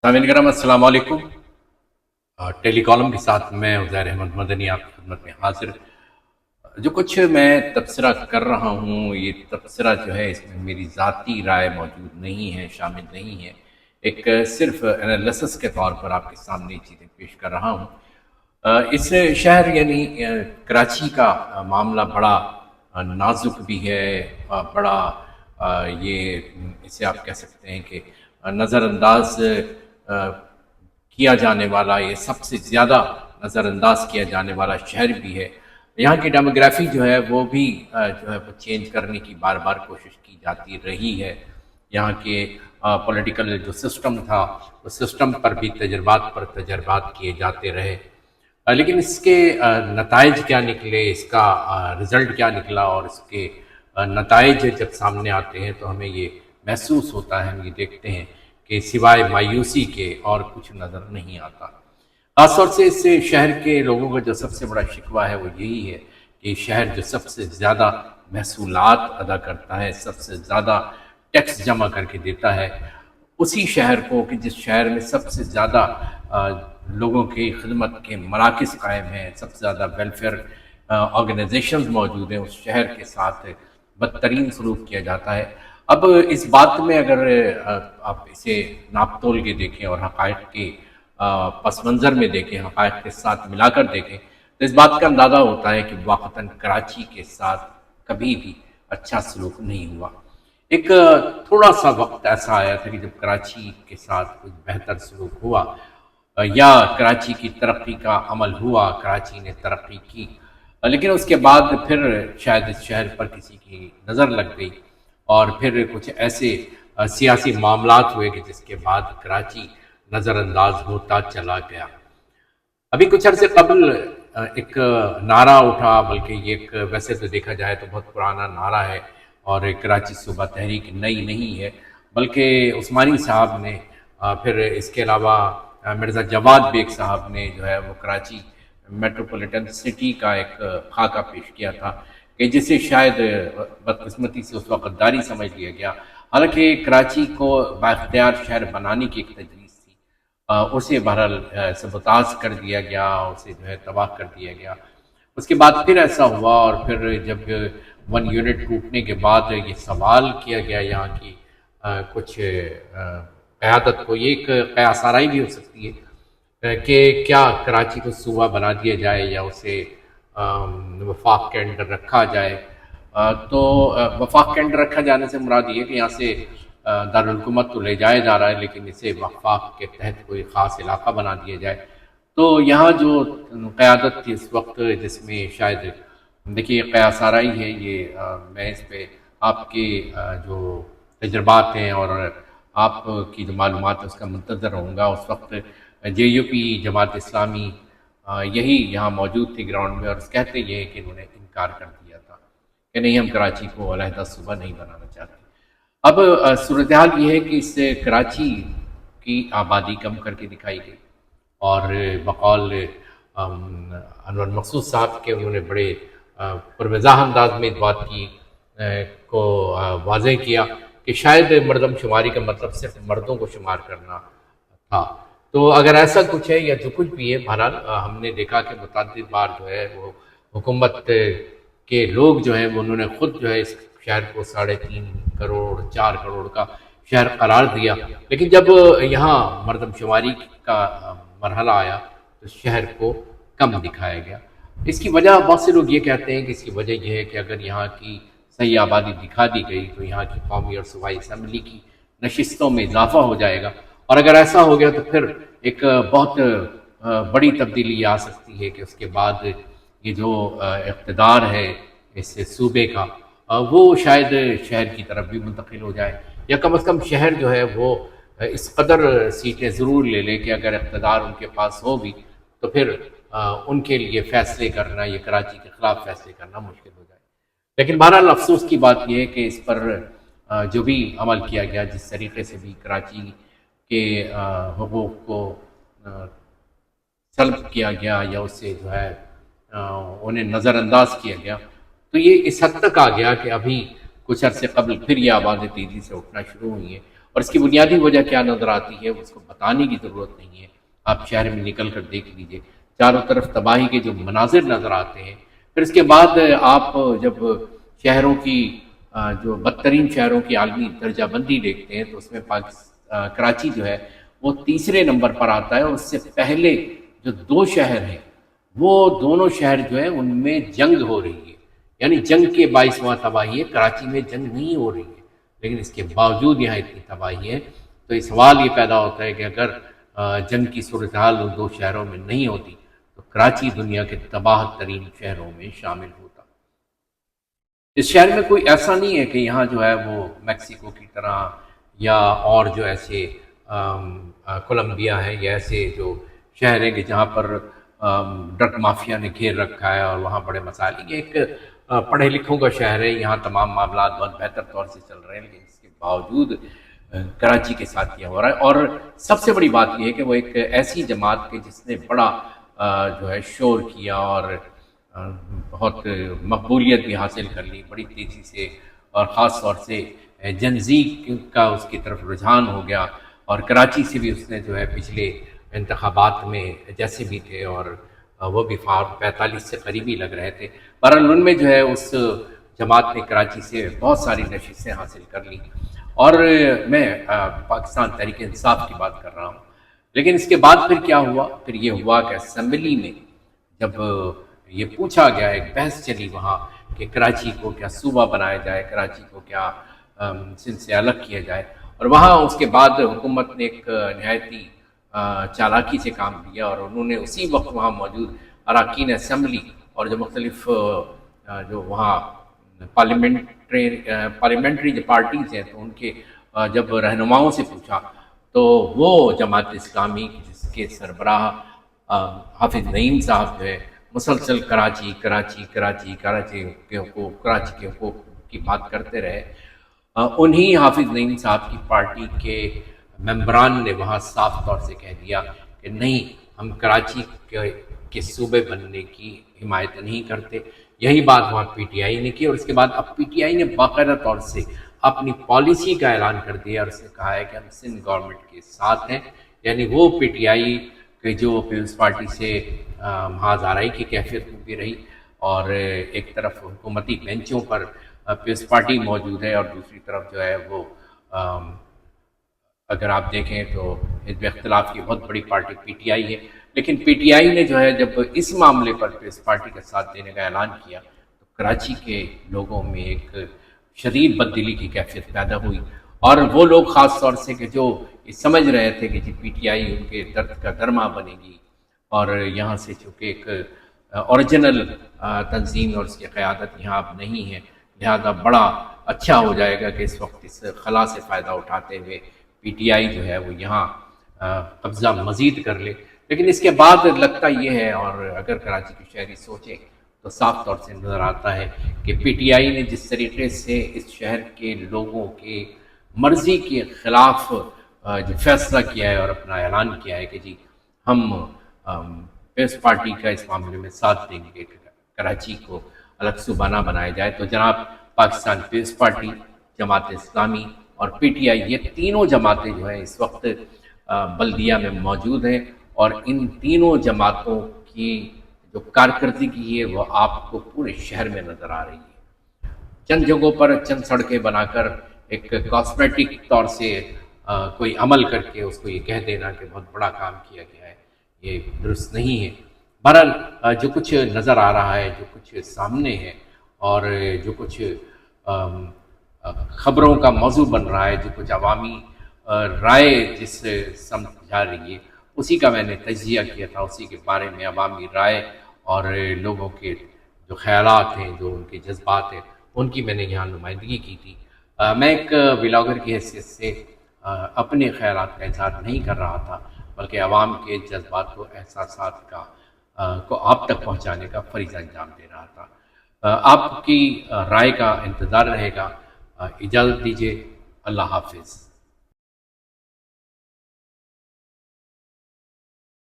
سامعین کرام السلام علیکم۔ ٹیلی کالم کے ساتھ میں عزیر احمد مدنی آپ کی خدمت میں حاضر۔ جو کچھ میں تبصرہ کر رہا ہوں، یہ تبصرہ جو ہے اس میں میری ذاتی رائے موجود نہیں ہے، شامل نہیں ہے۔ ایک صرف انالیسس کے طور پر آپ کے سامنے چیزیں پیش کر رہا ہوں۔ اس شہر یعنی کراچی کا معاملہ بڑا نازک بھی ہے، بڑا یہ اسے آپ کہہ سکتے ہیں کہ نظر انداز کیا جانے والا، یہ سب سے زیادہ نظر انداز کیا جانے والا شہر بھی ہے۔ یہاں کی ڈیموگرافی جو ہے وہ بھی جو ہے وہ چینج کرنے کی بار بار کوشش کی جاتی رہی ہے۔ یہاں کے پولیٹیکل جو سسٹم تھا، اس سسٹم پر بھی تجربات کیے جاتے رہے، لیکن اس کے نتائج کیا نکلے، اس کا رزلٹ کیا نکلا، اور اس کے نتائج جب سامنے آتے ہیں تو ہمیں یہ محسوس ہوتا ہے، ہم یہ دیکھتے ہیں کہ سوائے مایوسی کے اور کچھ نظر نہیں آتا۔ خاص طور سے اس شہر کے لوگوں کا جو سب سے بڑا شکوہ ہے وہ یہی ہے کہ یہ شہر جو سب سے زیادہ محصولات ادا کرتا ہے، سب سے زیادہ ٹیکس جمع کر کے دیتا ہے، اسی شہر کو کہ جس شہر میں سب سے زیادہ لوگوں کی خدمت کے مراکز قائم ہیں، سب سے زیادہ ویلفیئر آرگنائزیشنز موجود ہیں، اس شہر کے ساتھ بدترین سلوک کیا جاتا ہے۔ اب اس بات میں اگر آپ اسے ناپ تول کے دیکھیں اور حقائق کے پس منظر میں دیکھیں، حقائق کے ساتھ ملا کر دیکھیں، تو اس بات کا اندازہ ہوتا ہے کہ واقعتاً کراچی کے ساتھ کبھی بھی اچھا سلوک نہیں ہوا۔ ایک تھوڑا سا وقت ایسا آیا تھا کہ جب کراچی کے ساتھ کچھ بہتر سلوک ہوا، یا کراچی کی ترقی کا عمل ہوا، کراچی نے ترقی کی، لیکن اس کے بعد پھر شاید اس شہر پر کسی کی نظر لگ گئی، اور پھر کچھ ایسے سیاسی معاملات ہوئے کہ جس کے بعد کراچی نظر انداز ہوتا چلا گیا۔ ابھی کچھ عرصے قبل ایک نعرہ اٹھا، بلکہ یہ ایک ویسے تو دیکھا جائے تو بہت پرانا نعرہ ہے، اور کراچی صوبہ تحریک نئی نہیں ہے، بلکہ عثمانی صاحب نے، پھر اس کے علاوہ مرزا جواد بیگ صاحب نے جو ہے وہ کراچی میٹروپولیٹن سٹی کا ایک خاکہ پیش کیا تھا، کہ جسے شاید بدقسمتی سے اس وقت غداری سمجھ لیا گیا۔ حالانکہ کراچی کو بااختیار شہر بنانے کی ایک تجویز تھی، اسے بہرحال سبوتاژ کر دیا گیا، اسے جو ہے تباہ کر دیا گیا۔ اس کے بعد پھر ایسا ہوا، اور پھر جب ون یونٹ ٹوٹنے کے بعد یہ سوال کیا گیا یہاں کی کچھ قیادت کو، یہ ایک قیاس آرائی بھی ہو سکتی ہے کہ کیا کراچی کو صوبہ بنا دیا جائے یا اسے وفاق کے اندر رکھا جائے۔ تو وفاق کے اندر رکھا جانے سے مراد یہ کہ یہاں سے دارالحکومت تو لے جایا جا رہا ہے، لیکن اسے وفاق کے تحت کوئی خاص علاقہ بنا دیا جائے۔ تو یہاں جو قیادت تھی اس وقت، جس میں شاید دیکھیے قیاس آرائی ہے یہ، میں اس پہ آپ کے جو تجربات ہیں اور آپ کی جو معلومات ہے اس کا منتظر رہوں گا۔ اس وقت جے یو پی جماعت اسلامی یہی یہاں موجود تھی گراؤنڈ میں، اور کہتے یہ ہے کہ انہوں نے انکار کر دیا تھا کہ نہیں، ہم کراچی کو علیحدہ صوبہ نہیں بنانا چاہتے۔ اب صورتحال یہ ہے کہ اس سے کراچی کی آبادی کم کر کے دکھائی گئی، اور بقول انور مقصود صاحب کے انہوں نے بڑے پروزاح انداز میں اس بات کی کو واضح کیا کہ شاید مردم شماری کا مطلب صرف مردوں کو شمار کرنا تھا۔ تو اگر ایسا کچھ ہے یا جو کچھ بھی ہے، بہرحال ہم نے دیکھا کہ متعدد بار جو ہے وہ حکومت کے لوگ جو ہیں وہ انہوں نے خود جو ہے اس شہر کو 3.5 کروڑ 4 کروڑ کا شہر قرار دیا، لیکن جب یہاں مردم شماری کا مرحلہ آیا تو شہر کو کم دکھایا گیا۔ اس کی وجہ بہت سے لوگ یہ کہتے ہیں کہ اس کی وجہ یہ ہے کہ اگر یہاں کی صحیح آبادی دکھا دی گئی تو یہاں کی قومی اور صوبائی اسمبلی کی نشستوں میں اضافہ ہو جائے گا، اور اگر ایسا ہو گیا تو پھر ایک بہت بڑی تبدیلی آ سکتی ہے کہ اس کے بعد یہ جو اقتدار ہے اس صوبے کا وہ شاید شہر کی طرف بھی منتقل ہو جائے، یا کم از کم شہر جو ہے وہ اس قدر سیٹیں ضرور لے لے کہ اگر اقتدار ان کے پاس ہو بھی تو پھر ان کے لیے فیصلے کرنا، یہ کراچی کے خلاف فیصلے کرنا مشکل ہو جائے۔ لیکن بہرحال افسوس کی بات یہ ہے کہ اس پر جو بھی عمل کیا گیا، جس طریقے سے بھی کراچی کے حقوق کو سلب کیا گیا یا اس سے جو ہے انہیں نظر انداز کیا گیا، تو یہ اس حد تک آ گیا کہ ابھی کچھ عرصے قبل پھر یہ آوازیں تیزی سے اٹھنا شروع ہوئی ہیں، اور اس کی بنیادی وجہ کیا نظر آتی ہے اس کو بتانے کی ضرورت نہیں ہے، آپ شہر میں نکل کر دیکھ لیجئے، چاروں طرف تباہی کے جو مناظر نظر آتے ہیں۔ پھر اس کے بعد آپ جب شہروں کی جو بدترین شہروں کی عالمی درجہ بندی دیکھتے ہیں تو اس میں کراچی جو ہے وہ تیسرے نمبر پر آتا ہے، اور اس سے پہلے جو دو شہر ہیں وہ دونوں شہر جو ہیں ان میں جنگ ہو رہی ہے، یعنی جنگ کے باعث وہاں تباہی ہے۔ کراچی میں جنگ نہیں ہو رہی ہے لیکن اس کے باوجود یہاں اتنی تباہی ہے، تو یہ سوال یہ پیدا ہوتا ہے کہ اگر جنگ کی صورتحال ان دو شہروں میں نہیں ہوتی تو کراچی دنیا کے تباہ ترین شہروں میں شامل ہوتا۔ اس شہر میں کوئی ایسا نہیں ہے کہ یہاں جو ہے وہ میکسیکو کی طرح یا اور جو ایسے کولمبیا ہے یا ایسے جو شہر ہیں کہ جہاں پر ڈرگ مافیا نے گھیر رکھا ہے اور وہاں بڑے مسائل، یہ ایک پڑھے لکھوں کا شہر ہے، یہاں تمام معاملات بہت بہتر طور سے چل رہے ہیں، لیکن اس کے باوجود کراچی کے ساتھ کیا ہو رہا ہے۔ اور سب سے بڑی بات یہ ہے کہ وہ ایک ایسی جماعت کے جس نے بڑا جو ہے شور کیا اور بہت مقبولیت بھی حاصل کر لی بڑی تیزی سے، اور خاص طور سے جنزی کا اس کی طرف رجحان ہو گیا، اور کراچی سے بھی اس نے جو ہے پچھلے انتخابات میں جیسے بھی تھے اور وہ بھی 45 سے قریبی لگ رہے تھے، بہرحال ان میں جو ہے اس جماعت نے کراچی سے بہت ساری نشستیں حاصل کر لی۔ اور میں پاکستان تحریک انصاف کی بات کر رہا ہوں، لیکن اس کے بعد پھر کیا ہوا؟ پھر یہ ہوا کہ اسمبلی میں جب یہ پوچھا گیا، ایک بحث چلی وہاں کہ کراچی کو کیا صوبہ بنایا جائے، کراچی کو کیا سندھ سے الگ کیا جائے، اور وہاں اس کے بعد حکومت نے ایک نہایتی چالاکی سے کام لیا، اور انہوں نے اسی وقت وہاں موجود اراکین اسمبلی اور جو مختلف جو وہاں پارلیمنٹری جو پارٹیز ہیں تو ان کے جب رہنماؤں سے پوچھا تو وہ جماعت اسلامی جس کے سربراہ حافظ نعیم صاحب جو ہے مسلسل کراچی کراچی کراچی کراچی کے حقوق کراچی کے حقوق کی بات کرتے رہے، انہی حافظ نعیم صاحب کی پارٹی کے ممبران نے وہاں صاف طور سے کہہ دیا کہ نہیں، ہم کراچی کے صوبے بننے کی حمایت نہیں کرتے۔ یہی بات وہاں پی ٹی آئی نے کی، اور اس کے بعد اب پی ٹی آئی نے باقاعدہ طور سے اپنی پالیسی کا اعلان کر دیا، اور اس نے کہا ہے کہ ہم سندھ گورنمنٹ کے ساتھ ہیں، یعنی وہ پی ٹی آئی کہ جو پیپلز پارٹی سے محاذ آرائی کی کیفیت میں بھی رہی، اور ایک طرف حکومتی بینچوں پر پیپلز پارٹی موجود ہے اور دوسری طرف جو ہے وہ اگر آپ دیکھیں تو حزب اختلاف کی بہت بڑی پارٹی پی ٹی آئی ہے، لیکن پی ٹی آئی نے جو ہے جب اس معاملے پر پیپلز پارٹی کا ساتھ دینے کا اعلان کیا تو کراچی کے لوگوں میں ایک شدید بددلی کی کیفیت پیدا ہوئی، اور وہ لوگ خاص طور سے کہ جو یہ سمجھ رہے تھے کہ جی پی ٹی آئی ان کے درد کا درما بنے گی، اور یہاں سے چونکہ ایک اوریجنل تنظیم اور اس کی قیادت یہاں اب نہیں ہے، لہذا بڑا اچھا ہو جائے گا کہ اس وقت اس خلا سے فائدہ اٹھاتے ہوئے پی ٹی آئی جو ہے وہ یہاں قبضہ مزید کر لے۔ لیکن اس کے بعد لگتا یہ ہے، اور اگر کراچی کے شہری سوچیں تو صاف طور سے نظر آتا ہے کہ پی ٹی آئی نے جس طریقے سے اس شہر کے لوگوں کے مرضی کے خلاف جو فیصلہ کیا ہے اور اپنا اعلان کیا ہے کہ جی ہم پیپلز پارٹی کا اس معاملے میں ساتھ دیں گے کہ کراچی کو الگ صوبہ نہ بنایا جائے، تو جناب پاکستان پیپلز پارٹی، جماعت اسلامی اور پی ٹی آئی، یہ تینوں جماعتیں جو ہیں اس وقت بلدیہ میں موجود ہیں، اور ان تینوں جماعتوں کی جو کارکردگی ہے وہ آپ کو پورے شہر میں نظر آ رہی ہے۔ چند جگہوں پر چند سڑکیں بنا کر ایک کاسمیٹک طور سے کوئی عمل کر کے اس کو یہ کہہ دینا کہ بہت بڑا کام کیا گیا ہے، یہ درست نہیں ہے۔ بہرحال جو کچھ نظر آ رہا ہے، جو کچھ سامنے ہے، اور جو کچھ خبروں کا موضوع بن رہا ہے، جو کچھ عوامی رائے جس سمت جا رہی ہے، اسی کا میں نے تجزیہ کیا تھا، اسی کے بارے میں عوامی رائے اور لوگوں کے جو خیالات ہیں، جو ان کے جذبات ہیں، ان کی میں نے یہاں نمائندگی کی تھی۔ میں ایک ولاگر کی حیثیت سے اپنے خیالات کا اظہار نہیں کر رہا تھا، بلکہ عوام کے جذبات کو، احساسات کو آپ تک پہنچانے کا فریضہ انجام دے رہا تھا۔ آپ کی رائے کا انتظار رہے گا۔ اجازت دیجیے، اللہ حافظ۔